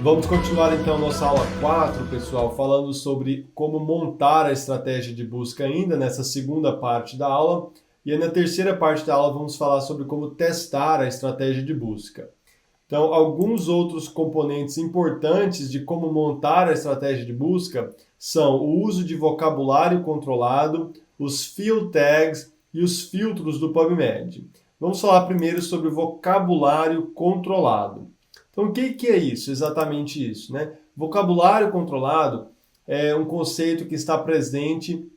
Vamos continuar então nossa aula 4, pessoal, falando sobre como montar a estratégia de busca ainda nessa segunda parte da aula. E aí, na terceira parte da aula vamos falar sobre como testar a estratégia de busca. Então, alguns outros componentes importantes de como montar a estratégia de busca são o uso de vocabulário controlado, os field tags e os filtros do PubMed. Vamos falar primeiro sobre vocabulário controlado. Então, o que é isso? Exatamente isso, né? Vocabulário controlado é um conceito que está presente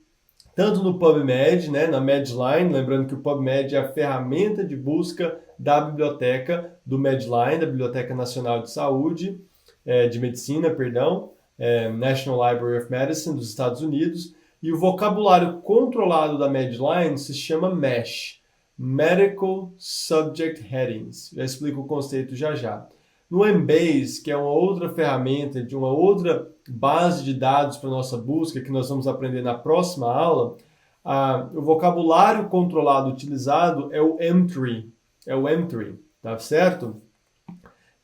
tanto no PubMed, né, na Medline, lembrando que o PubMed é a ferramenta de busca da biblioteca do Medline, da Biblioteca Nacional de Saúde, de Medicina, perdão, National Library of Medicine dos Estados Unidos, e o vocabulário controlado da Medline se chama MESH, Medical Subject Headings. Já explico o conceito já. No Embase, que é uma outra ferramenta de uma outra base de dados para nossa busca, que nós vamos aprender na próxima aula, o vocabulário controlado utilizado é o M3. Tá certo?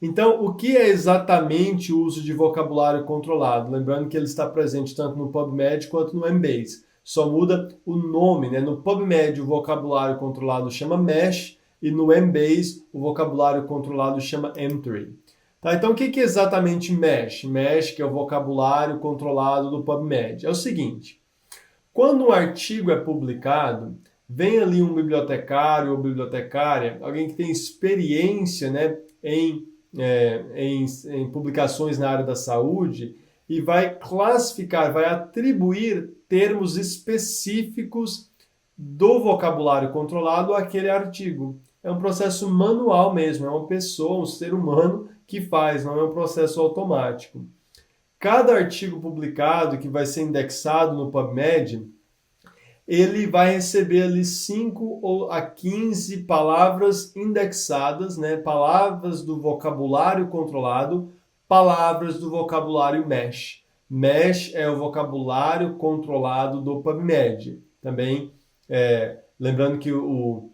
Então, o que é exatamente o uso de vocabulário controlado? Lembrando que ele está presente tanto no PubMed quanto no Embase. Só muda o nome, né? No PubMed, o vocabulário controlado chama MESH, e no Embase, o vocabulário controlado chama M3. Tá, então, o que é exatamente MESH? MESH, que é o vocabulário controlado do PubMed. É o seguinte, quando um artigo é publicado, vem ali um bibliotecário ou bibliotecária, alguém que tem experiência, né, em publicações na área da saúde, e vai classificar, vai atribuir termos específicos do vocabulário controlado àquele artigo. É um processo manual mesmo, é uma pessoa, um ser humano que faz, não é um processo automático. Cada artigo publicado que vai ser indexado no PubMed, ele vai receber ali 5 a 15 palavras indexadas, né? Palavras do vocabulário controlado, palavras do vocabulário MESH. MESH é o vocabulário controlado do PubMed. Também, lembrando que o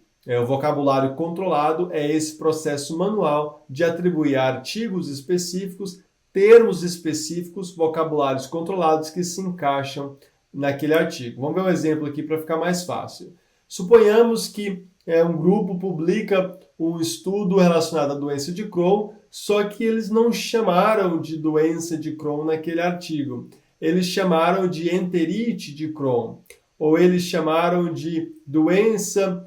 vocabulário controlado é esse processo manual de atribuir a artigos específicos, termos específicos, vocabulários controlados que se encaixam naquele artigo. Vamos ver um exemplo aqui para ficar mais fácil. Suponhamos que um grupo publica um estudo relacionado à doença de Crohn, só que eles não chamaram de doença de Crohn naquele artigo. Eles chamaram de enterite de Crohn, ou eles chamaram de doença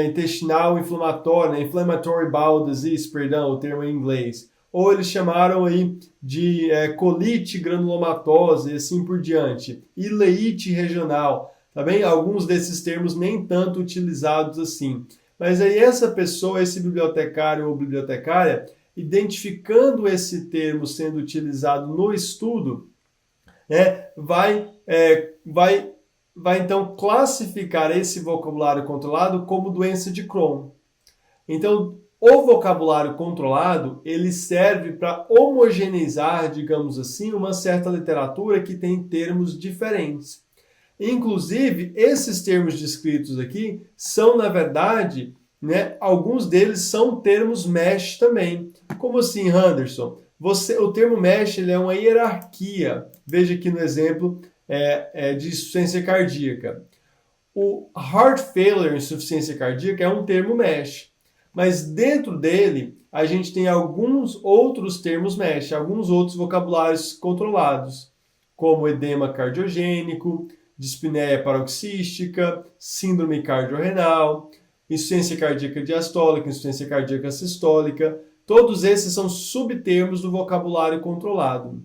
intestinal inflamatória, né? Inflammatory Bowel Disease, perdão, o termo em inglês. Ou eles chamaram aí de colite granulomatose e assim por diante. Ileite regional, tá bem? Alguns desses termos nem tanto utilizados assim. Mas aí essa pessoa, esse bibliotecário ou bibliotecária, identificando esse termo sendo utilizado no estudo, vai então classificar esse vocabulário controlado como doença de Crohn. Então, o vocabulário controlado, ele serve para homogeneizar, digamos assim, uma certa literatura que tem termos diferentes. Inclusive, esses termos descritos aqui são, na verdade, alguns deles são termos MESH também. Como assim, Anderson? O termo MESH ele é uma hierarquia. Veja aqui no exemplo de insuficiência cardíaca. O heart failure, insuficiência cardíaca, é um termo MESH. Mas dentro dele, a gente tem alguns outros termos MESH, alguns outros vocabulários controlados, como edema cardiogênico, dispneia paroxística, síndrome cardiorrenal, insuficiência cardíaca diastólica, insuficiência cardíaca sistólica. Todos esses são subtermos do vocabulário controlado.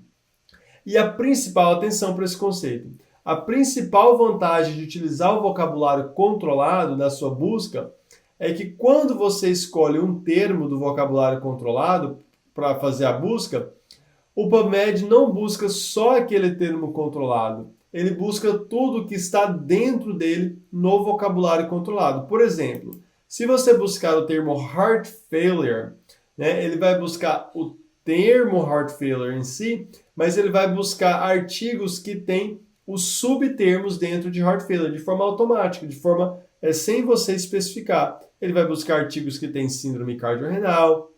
E a principal, atenção para esse conceito, a principal vantagem de utilizar o vocabulário controlado na sua busca é que quando você escolhe um termo do vocabulário controlado para fazer a busca, o PubMed não busca só aquele termo controlado, ele busca tudo que está dentro dele no vocabulário controlado. Por exemplo, se você buscar o termo heart failure, ele vai buscar o termo heart failure em si, mas ele vai buscar artigos que têm os subtermos dentro de heart failure, de forma automática, de forma sem você especificar. Ele vai buscar artigos que têm síndrome cardiorrenal,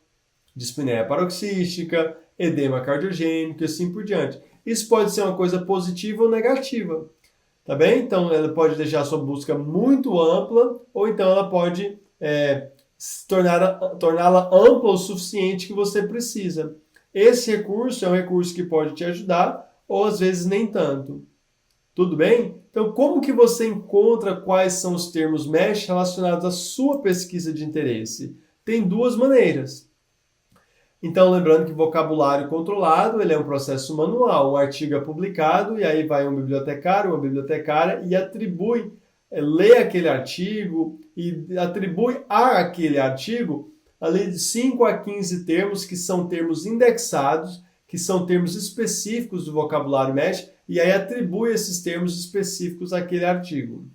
dispneia paroxística, edema cardiogênico e assim por diante. Isso pode ser uma coisa positiva ou negativa, tá bem? Então, ela pode deixar a sua busca muito ampla, ou então ela pode torná-la ampla o suficiente que você precisa. Esse recurso é um recurso que pode te ajudar, ou às vezes nem tanto. Tudo bem? Então, como que você encontra quais são os termos MESH relacionados à sua pesquisa de interesse? Tem duas maneiras. Então, lembrando que vocabulário controlado, ele é um processo manual. Um artigo é publicado e aí vai um bibliotecário, uma bibliotecária e atribui, lê aquele artigo e atribui a aquele artigo ali de 5 a 15 termos que são termos indexados, que são termos específicos do vocabulário MESH, e aí atribui esses termos específicos àquele artigo.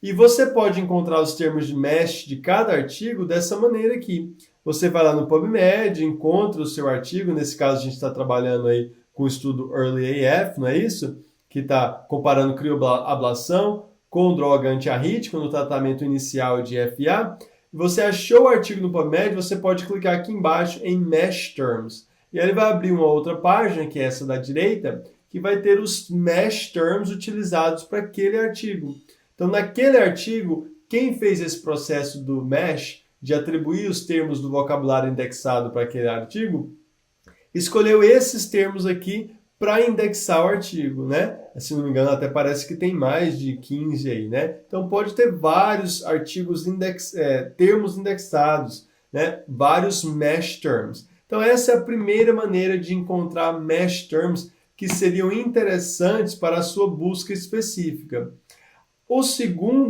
E você pode encontrar os termos de MESH de cada artigo dessa maneira aqui. Você vai lá no PubMed, encontra o seu artigo, nesse caso a gente está trabalhando aí com o estudo Early AF, não é isso? Que está comparando crioablação com droga antiarrítmica no tratamento inicial de FA. Você achou o artigo no PubMed, você pode clicar aqui embaixo em MESH Terms. E aí ele vai abrir uma outra página, que é essa da direita, que vai ter os MESH Terms utilizados para aquele artigo. Então, naquele artigo, quem fez esse processo do MESH, de atribuir os termos do vocabulário indexado para aquele artigo, escolheu esses termos aqui para indexar o artigo, né? Se não me engano, até parece que tem mais de 15 aí, né? Então, pode ter vários artigos, termos indexados, né? Vários MESH Terms. Então, essa é a primeira maneira de encontrar MESH Terms que seriam interessantes para a sua busca específica.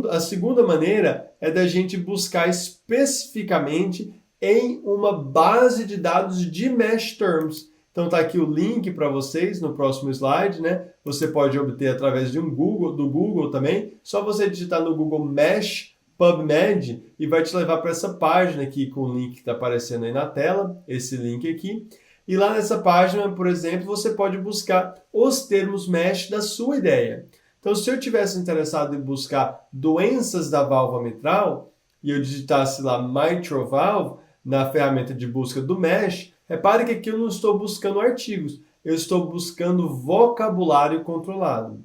A segunda maneira é da gente buscar especificamente em uma base de dados de MESH Terms. Então está aqui o link para vocês no próximo slide, né? Você pode obter através do Google também. Só você digitar no Google MESH PubMed e vai te levar para essa página aqui com o link que está aparecendo aí na tela, esse link aqui. E lá nessa página, por exemplo, você pode buscar os termos MESH da sua ideia. Então, se eu tivesse interessado em buscar doenças da válvula mitral e eu digitasse lá mitral valve na ferramenta de busca do MESH, repare que aqui eu não estou buscando artigos, eu estou buscando vocabulário controlado.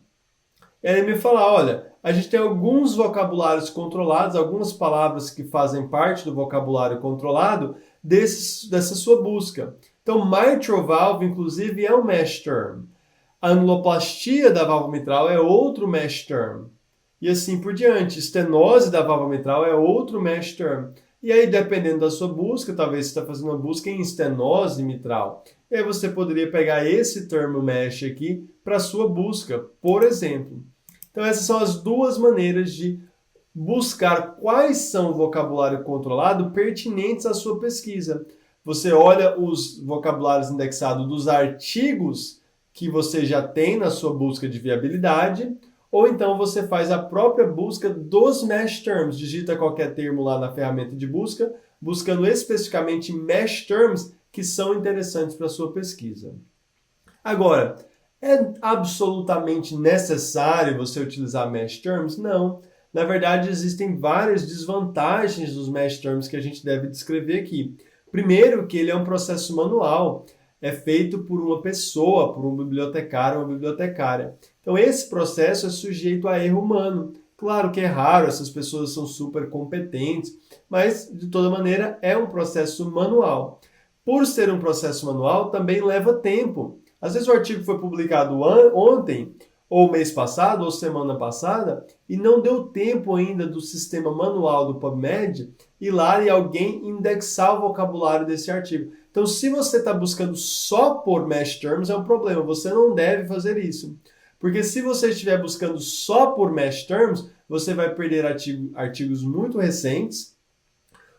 E aí ele me fala, olha, a gente tem alguns vocabulários controlados, algumas palavras que fazem parte do vocabulário controlado dessa sua busca. Então, mitral valve, inclusive, é um MESH term. A anuloplastia da válvula mitral é outro MESH term. E assim por diante. Estenose da válvula mitral é outro MESH term. E aí, dependendo da sua busca, talvez você está fazendo uma busca em estenose mitral. E aí você poderia pegar esse termo MESH aqui para a sua busca, por exemplo. Então, essas são as duas maneiras de buscar quais são o vocabulário controlado pertinentes à sua pesquisa. Você olha os vocabulários indexados dos artigos que você já tem na sua busca de viabilidade, ou então você faz a própria busca dos MESH Terms, digita qualquer termo lá na ferramenta de busca, buscando especificamente MESH Terms que são interessantes para a sua pesquisa. Agora, é absolutamente necessário você utilizar MESH Terms? Não. Na verdade, existem várias desvantagens dos MESH Terms que a gente deve descrever aqui. Primeiro, que ele é um processo manual. É feito por uma pessoa, por um bibliotecário ou uma bibliotecária. Então, esse processo é sujeito a erro humano. Claro que é raro, essas pessoas são super competentes, mas, de toda maneira, é um processo manual. Por ser um processo manual, também leva tempo. Às vezes o artigo foi publicado ontem, ou mês passado, ou semana passada, e não deu tempo ainda do sistema manual do PubMed ir lá e alguém indexar o vocabulário desse artigo. Então, se você está buscando só por MESH Terms, é um problema. Você não deve fazer isso. Porque se você estiver buscando só por MESH Terms, você vai perder artigos muito recentes,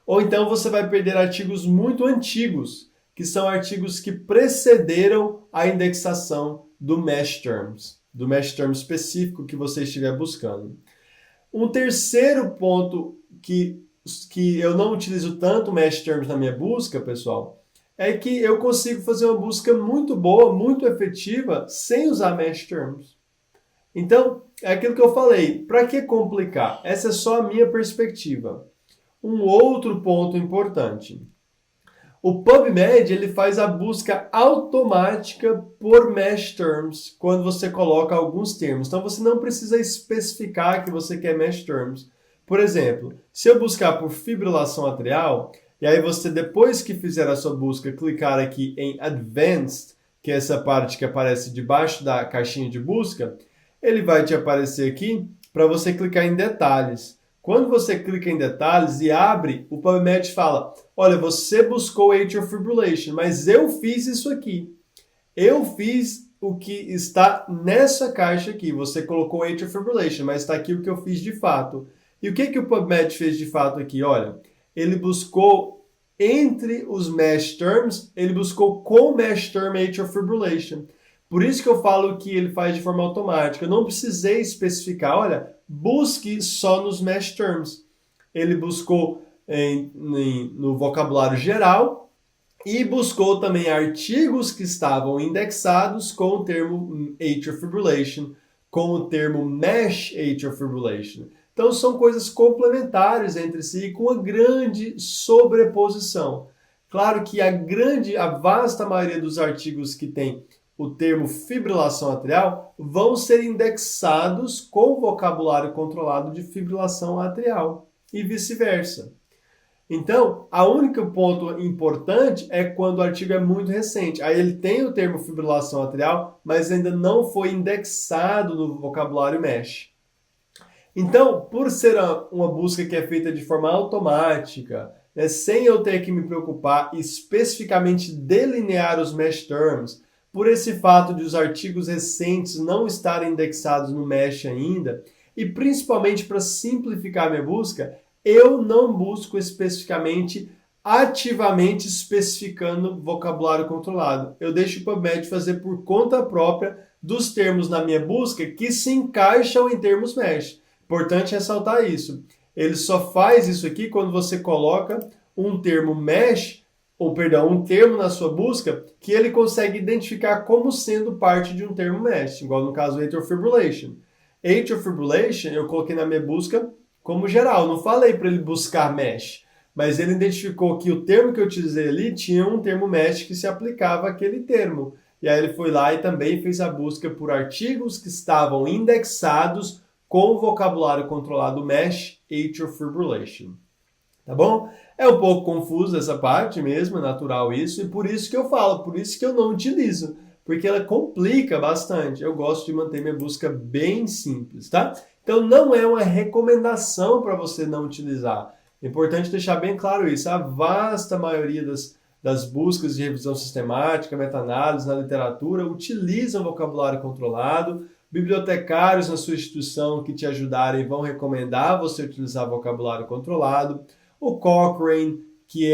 ou então você vai perder artigos muito antigos, que são artigos que precederam a indexação do MESH Terms, do MESH Terms específico que você estiver buscando. Um terceiro ponto que eu não utilizo tanto MESH Terms na minha busca, pessoal, é que eu consigo fazer uma busca muito boa, muito efetiva, sem usar MESH Terms. Então, é aquilo que eu falei, para que complicar? Essa é só a minha perspectiva. Um outro ponto importante. O PubMed ele faz a busca automática por mesh terms quando você coloca alguns termos. Então você não precisa especificar que você quer mesh terms. Por exemplo, se eu buscar por fibrilação atrial, e aí você, depois que fizer a sua busca, clicar aqui em Advanced, que é essa parte que aparece debaixo da caixinha de busca, ele vai te aparecer aqui para você clicar em detalhes. Quando você clica em detalhes e abre, o PubMed fala, olha, você buscou atrial fibrillation, mas eu fiz isso aqui. Eu fiz o que está nessa caixa aqui. Você colocou atrial fibrillation, mas está aqui o que eu fiz de fato. E o que o PubMed fez de fato aqui? Olha, ele buscou entre os mesh terms, ele buscou com mesh term atrial fibrillation. Por isso que eu falo que ele faz de forma automática. Eu não precisei especificar, olha, busque só nos mesh terms. Ele buscou no vocabulário geral e buscou também artigos que estavam indexados com o termo atrial fibrillation, com o termo mesh atrial fibrillation. Então são coisas complementares entre si com uma grande sobreposição. Claro que a vasta maioria dos artigos que tem o termo fibrilação atrial vão ser indexados com o vocabulário controlado de fibrilação atrial e vice-versa. Então, o único ponto importante é quando o artigo é muito recente. Aí ele tem o termo fibrilação atrial, mas ainda não foi indexado no vocabulário MESH. Então, por ser uma busca que é feita de forma automática, né, sem eu ter que me preocupar especificamente delinear os mesh terms, por esse fato de os artigos recentes não estarem indexados no mesh ainda, e principalmente para simplificar minha busca, eu não busco especificamente, ativamente especificando vocabulário controlado. Eu deixo o PubMed fazer por conta própria dos termos na minha busca que se encaixam em termos mesh. Importante ressaltar isso. Ele só faz isso aqui quando você coloca um termo mesh, um termo na sua busca que ele consegue identificar como sendo parte de um termo mesh, igual no caso atrial fibrillation. Atrial fibrillation eu coloquei na minha busca como geral, não falei para ele buscar mesh, mas ele identificou que o termo que eu utilizei ali tinha um termo mesh que se aplicava àquele termo. E aí ele foi lá e também fez a busca por artigos que estavam indexados com o vocabulário controlado mesh atrial fibrillation. Tá bom? É um pouco confuso essa parte mesmo, é natural isso, e por isso que eu falo, por isso que eu não utilizo, porque ela complica bastante. Eu gosto de manter minha busca bem simples, tá? Então não é uma recomendação para você não utilizar. É importante deixar bem claro isso. A vasta maioria das buscas de revisão sistemática, meta-análise na literatura utilizam vocabulário controlado. Bibliotecários na sua instituição que te ajudarem vão recomendar você utilizar vocabulário controlado. O Cochrane, que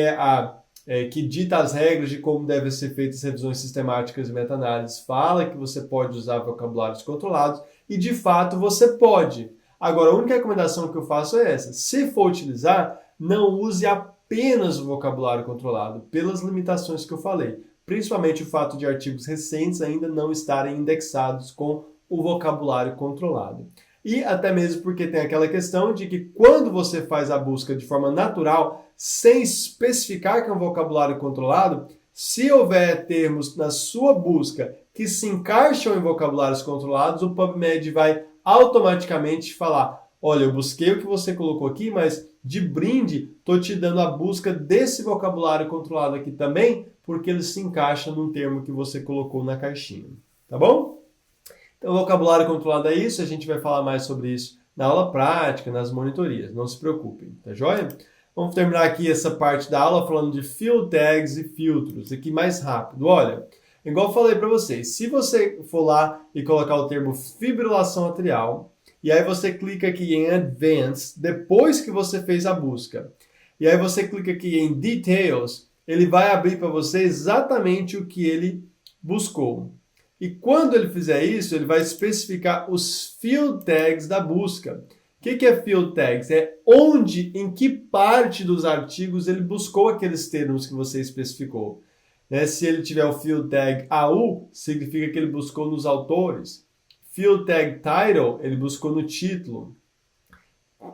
que dita as regras de como devem ser feitas revisões sistemáticas e meta-análises, fala que você pode usar vocabulários controlados e, de fato, você pode. Agora, a única recomendação que eu faço é essa. Se for utilizar, não use apenas o vocabulário controlado, pelas limitações que eu falei. Principalmente o fato de artigos recentes ainda não estarem indexados com o vocabulário controlado. E até mesmo porque tem aquela questão de que quando você faz a busca de forma natural, sem especificar que é um vocabulário controlado, se houver termos na sua busca que se encaixam em vocabulários controlados, o PubMed vai automaticamente falar, olha, eu busquei o que você colocou aqui, mas de brinde estou te dando a busca desse vocabulário controlado aqui também, porque ele se encaixa num termo que você colocou na caixinha. Tá bom? Então, o vocabulário controlado é isso, a gente vai falar mais sobre isso na aula prática, nas monitorias, não se preocupem, tá joia? Vamos terminar aqui essa parte da aula falando de field tags e filtros, aqui mais rápido. Olha, igual eu falei para vocês, se você for lá e colocar o termo fibrilação atrial, e aí você clica aqui em Advanced, depois que você fez a busca, e aí você clica aqui em Details, ele vai abrir para você exatamente o que ele buscou. E quando ele fizer isso, ele vai especificar os field tags da busca. O que é field tags? É onde, em que parte dos artigos ele buscou aqueles termos que você especificou. Né? Se ele tiver o field tag AU, significa que ele buscou nos autores. Field tag title, ele buscou no título.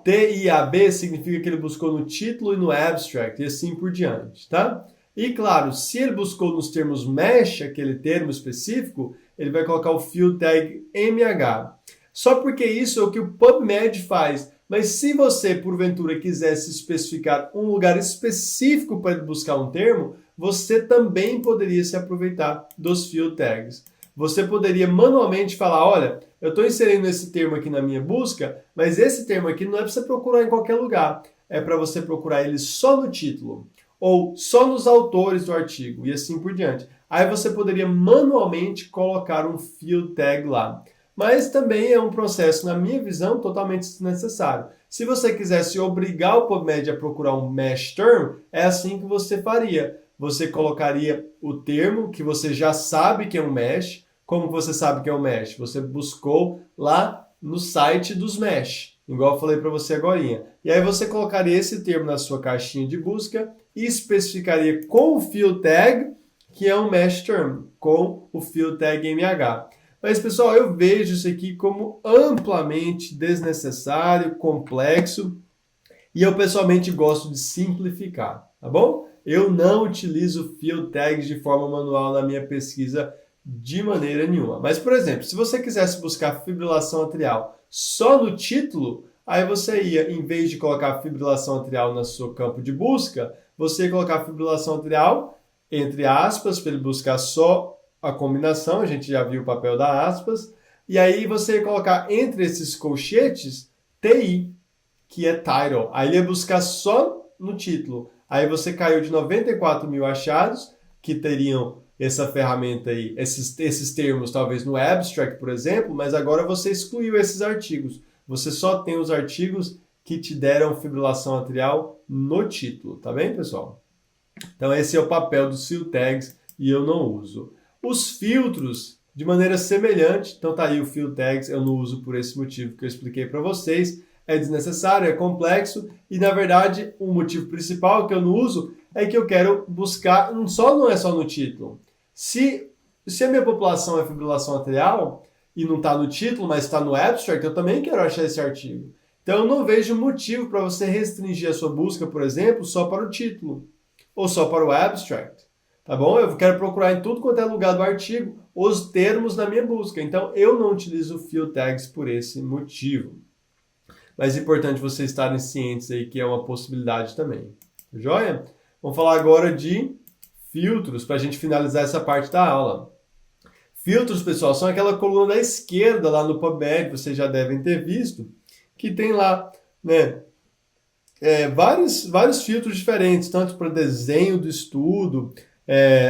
TIAB significa que ele buscou no título e no abstract, e assim por diante, tá? E claro, se ele buscou nos termos mesh, aquele termo específico, ele vai colocar o field tag MH. Só porque isso é o que o PubMed faz. Mas se você, porventura, quisesse especificar um lugar específico para buscar um termo, você também poderia se aproveitar dos field tags. Você poderia manualmente falar, olha, eu estou inserindo esse termo aqui na minha busca, mas esse termo aqui não é para você procurar em qualquer lugar. É para você procurar ele só no título, ou só nos autores do artigo, e assim por diante. Aí você poderia manualmente colocar um field tag lá. Mas também é um processo, na minha visão, totalmente desnecessário. Se você quisesse obrigar o PubMed a procurar um mesh term, é assim que você faria. Você colocaria o termo que você já sabe que é um mesh. Como você sabe que é um mesh? Você buscou lá no site dos mesh, igual eu falei para você agorinha. E aí você colocaria esse termo na sua caixinha de busca e especificaria com o field tag, que é um mesh term, com o field tag MH. Mas, pessoal, eu vejo isso aqui como amplamente desnecessário, complexo, e eu pessoalmente gosto de simplificar, tá bom? Eu não utilizo field tags de forma manual na minha pesquisa de maneira nenhuma. Mas, por exemplo, se você quisesse buscar fibrilação atrial só no título, aí você ia, em vez de colocar fibrilação atrial no seu campo de busca, você ia colocar fibrilação atrial, entre aspas, para ele buscar só a combinação, a gente já viu o papel da aspas, e aí você ia colocar entre esses colchetes TI, que é title. Aí ele ia buscar só no título. Aí você caiu de 94 mil achados, que teriam essa ferramenta aí, esses termos talvez no abstract, por exemplo, mas agora você excluiu esses artigos. Você só tem os artigos que te deram fibrilação atrial no título, tá bem, pessoal? Então esse é o papel dos field tags e eu não uso. Os filtros, de maneira semelhante, então tá aí o field tags, eu não uso por esse motivo que eu expliquei para vocês, é desnecessário, é complexo, e na verdade o motivo principal que eu não uso é que eu quero buscar, não é só no título. Se a minha população é fibrilação atrial, e não está no título, mas está no abstract, eu também quero achar esse artigo. Então eu não vejo motivo para você restringir a sua busca, por exemplo, só para o título, ou só para o abstract. Tá bom? Eu quero procurar em tudo quanto é lugar do artigo os termos na minha busca. Então, eu não utilizo field tags por esse motivo. Mas é importante vocês estarem cientes aí que é uma possibilidade também. Joia? Vamos falar agora de filtros para a gente finalizar essa parte da aula. Filtros, pessoal, são aquela coluna da esquerda lá no PubMed, vocês já devem ter visto, que tem lá, né? Vários filtros diferentes, tanto para desenho do estudo,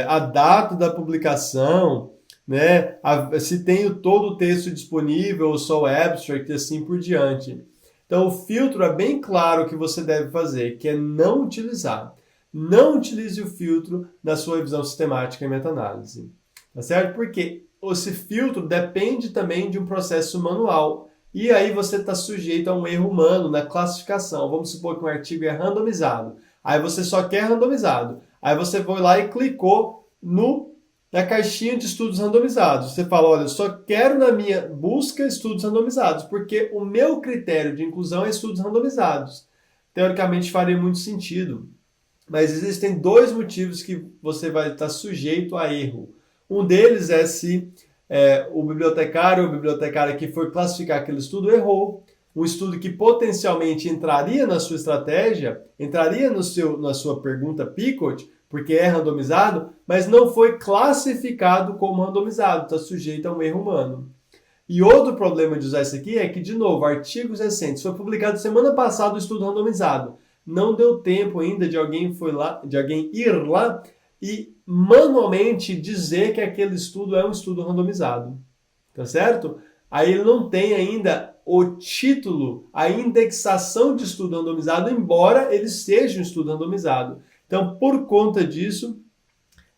a data da publicação, né? Se tem todo o texto disponível ou só o abstract e assim por diante. Então, o filtro é bem claro o que você deve fazer, que é não utilizar. Não utilize o filtro na sua revisão sistemática e meta-análise. Tá certo? Porque esse filtro depende também de um processo manual. E aí você está sujeito a um erro humano na classificação. Vamos supor que um artigo é randomizado. Aí você só quer randomizado. Aí você foi lá e clicou na caixinha de estudos randomizados. Você fala, olha, eu só quero na minha busca estudos randomizados, porque o meu critério de inclusão é estudos randomizados. Teoricamente faria muito sentido. Mas existem dois motivos que você vai estar sujeito a erro. Um deles é se o bibliotecário ou bibliotecária que for classificar aquele estudo errou. Um estudo que potencialmente entraria na sua estratégia, entraria na sua pergunta Picot, porque é randomizado, mas não foi classificado como randomizado, está sujeito a um erro humano. E outro problema de usar isso aqui é que, de novo, artigos recentes, foi publicado semana passada o estudo randomizado. Não deu tempo ainda de alguém ir lá e manualmente dizer que aquele estudo é um estudo randomizado. Tá certo? Aí ele não tem ainda o título, a indexação de estudo randomizado, embora ele seja um estudo randomizado. Então, por conta disso,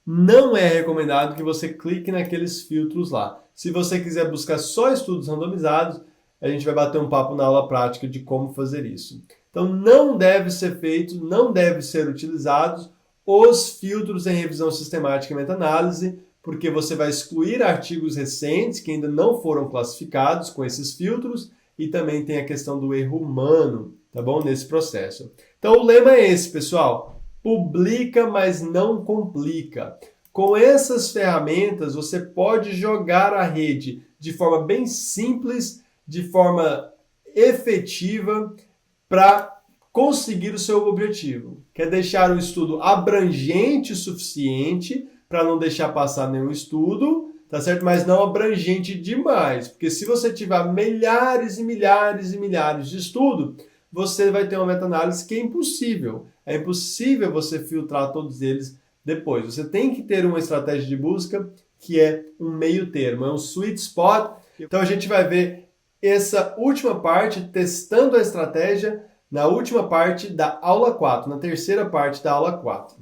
não é recomendado que você clique naqueles filtros lá. Se você quiser buscar só estudos randomizados, a gente vai bater um papo na aula prática de como fazer isso. Então, não deve ser feito, não deve ser utilizados os filtros em revisão sistemática e meta-análise, porque você vai excluir artigos recentes que ainda não foram classificados com esses filtros e também tem a questão do erro humano, tá bom? Nesse processo. Então, o lema é esse, pessoal. publica, mas não complica. Com essas ferramentas, você pode jogar a rede de forma bem simples, de forma efetiva, para conseguir o seu objetivo. Quer deixar o estudo abrangente o suficiente para não deixar passar nenhum estudo, tá certo? Mas não abrangente demais, porque se você tiver milhares e milhares e milhares de estudo, você vai ter uma meta-análise que é impossível. É impossível você filtrar todos eles depois. Você tem que ter uma estratégia de busca que é um meio termo, é um sweet spot. Então a gente vai ver essa última parte, testando a estratégia, na última parte da aula 4, na terceira parte da aula 4.